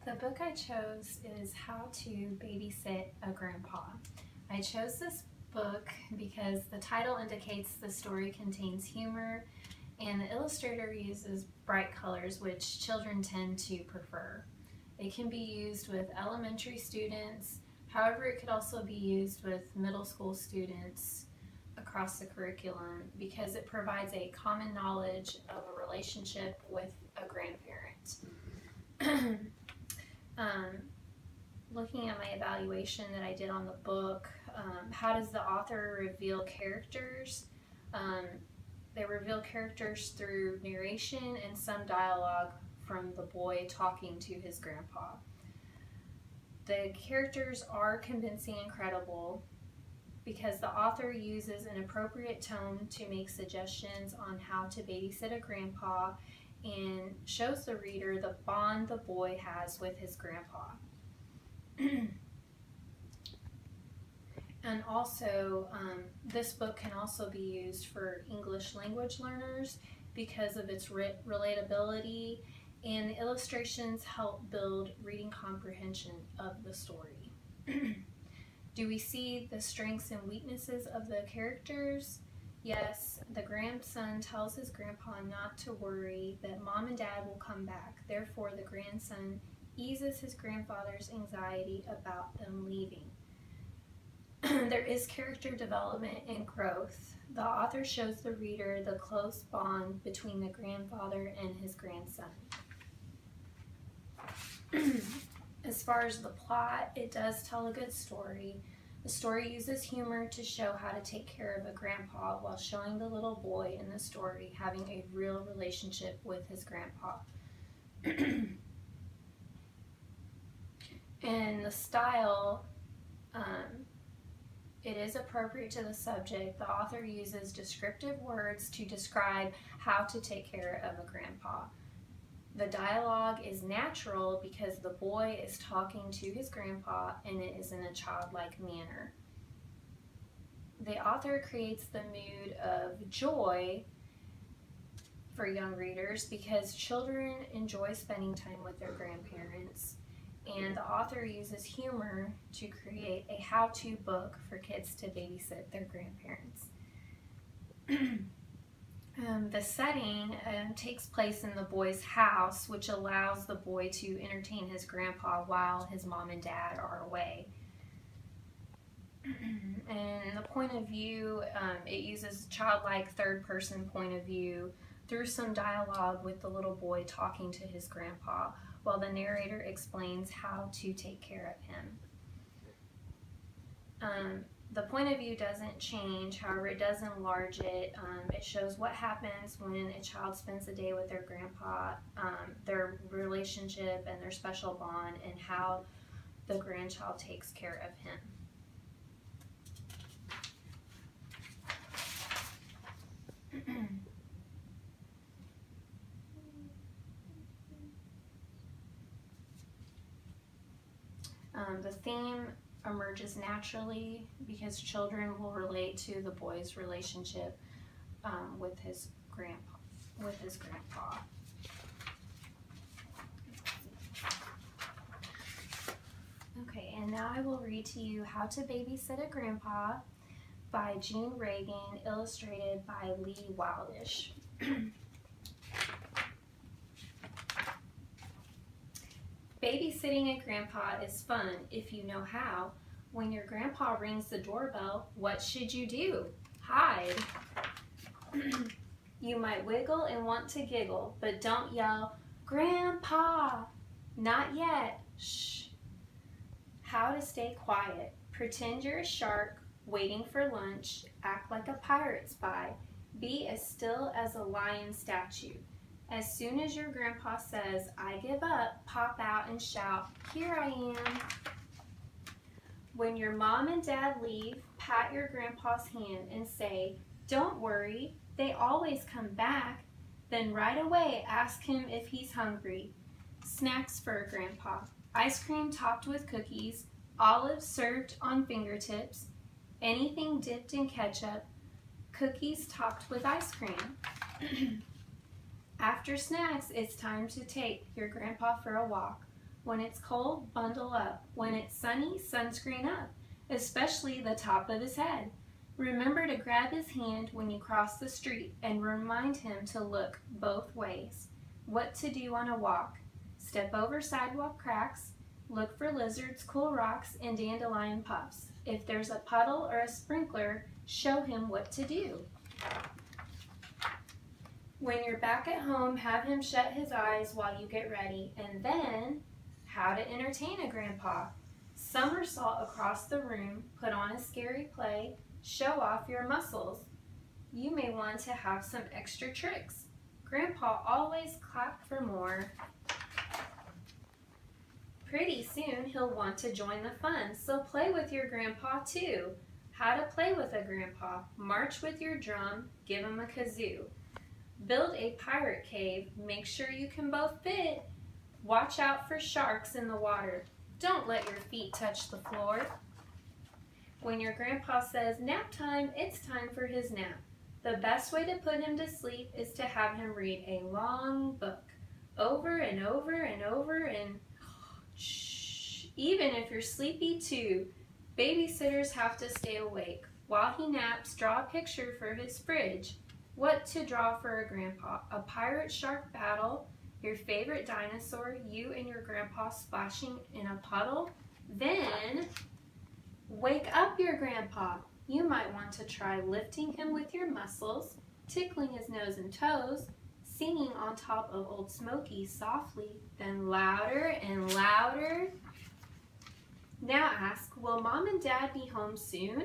The book I chose is How to Babysit a Grandpa. I chose this book because the title indicates the story contains humor and the illustrator uses bright colors, which children tend to prefer. It can be used with elementary students, however it could also be used with middle school students across the curriculum because it provides a common knowledge of a relationship with a grandparent. Looking at my evaluation that I did on the book, how does the author reveal characters? They reveal characters through narration and some dialogue from the boy talking to his grandpa. The characters are convincing and credible because the author uses an appropriate tone to make suggestions on how to babysit a grandpa and shows the reader the bond the boy has with his grandpa. And also, this book can also be used for English language learners because of its relatability, and the illustrations help build reading comprehension of the story. Do we see the strengths and weaknesses of the characters? Yes, the grandson tells his grandpa not to worry, that mom and dad will come back. Therefore, the grandson eases his grandfather's anxiety about them leaving. There is character development and growth. The author shows the reader the close bond between the grandfather and his grandson. As far as the plot, it does tell a good story. The story uses humor to show how to take care of a grandpa while showing the little boy in the story having a real relationship with his grandpa. And the style, it is appropriate to the subject. The author uses descriptive words to describe how to take care of a grandpa. The dialogue is natural because the boy is talking to his grandpa and it is in a childlike manner. The author creates the mood of joy for young readers because children enjoy spending time with their grandparents, and the author uses humor to create a how-to book for kids to babysit their grandparents. The setting takes place in the boy's house, which allows the boy to entertain his grandpa while his mom and dad are away. And the point of view, it uses childlike third-person point of view through some dialogue with the little boy talking to his grandpa while the narrator explains how to take care of him. The point of view doesn't change, however it does enlarge it. It shows what happens when a child spends a day with their grandpa, their relationship and their special bond, and how the grandchild takes care of him. The theme emerges naturally because children will relate to the boy's relationship with his grandpa. Okay, and now I will read to you How to Babysit a Grandpa by Jean Reagan, illustrated by Lee Wildish. Babysitting a grandpa is fun if you know how. When your grandpa rings the doorbell, what should you do? Hide. You might wiggle and want to giggle, but don't yell, "Grandpa!" Not yet. Shh. How to stay quiet. Pretend you're a shark waiting for lunch. Act like a pirate spy. Be as still as a lion statue. As soon as your grandpa says, "I give up," pop out and shout, "Here I am." When your mom and dad leave, pat your grandpa's hand and say, "Don't worry, they always come back." Then right away ask him if he's hungry. Snacks for grandpa. Ice cream topped with cookies, olives served on fingertips, anything dipped in ketchup, cookies topped with ice cream. After snacks, it's time to take your grandpa for a walk. When it's cold, bundle up. When it's sunny, sunscreen up, especially the top of his head. Remember to grab his hand when you cross the street and remind him to look both ways. What to do on a walk. Step over sidewalk cracks. Look for lizards, cool rocks, and dandelion puffs. If there's a puddle or a sprinkler, show him what to do. When you're back at home, have him shut his eyes while you get ready. And then, how to entertain a grandpa. Somersault across the room, put on a scary play, show off your muscles. You may want to have some extra tricks. Grandpa always clap for more. Pretty soon he'll want to join the fun, so play with your grandpa too. How to play with a grandpa. March with your drum, give him a kazoo. Build a pirate cave, make sure you can both fit. Watch out for sharks in the water. Don't let your feet touch the floor. When your grandpa says nap time, it's time for his nap. The best way to put him to sleep is to have him read a long book, over and over and over and shh. Even if you're sleepy too, babysitters have to stay awake. While he naps, draw a picture for his fridge. What to draw for a grandpa? A pirate shark battle, your favorite dinosaur, you and your grandpa splashing in a puddle. Then, wake up your grandpa. You might want to try lifting him with your muscles, tickling his nose and toes, singing on top of Old Smoky softly, then louder and louder. Now ask, will Mom and Dad be home soon?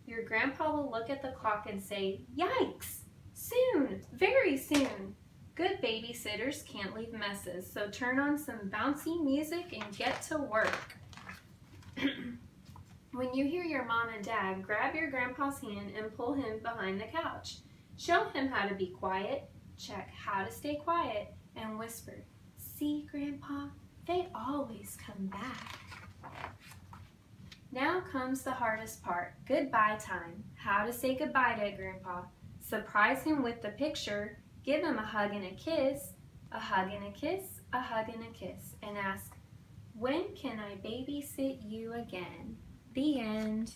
Your grandpa will look at the clock and say, yikes, soon, very soon. Good babysitters can't leave messes, so turn on some bouncy music and get to work. When you hear your mom and dad, grab your grandpa's hand and pull him behind the couch. Show him how to be quiet, check how to stay quiet, and whisper, see, Grandpa, they always come back. Now comes the hardest part, goodbye time. How to say goodbye to Grandpa. Surprise him with the picture, give him a hug and a kiss, a hug and a kiss, a hug and a kiss, and ask, when can I babysit you again? The end.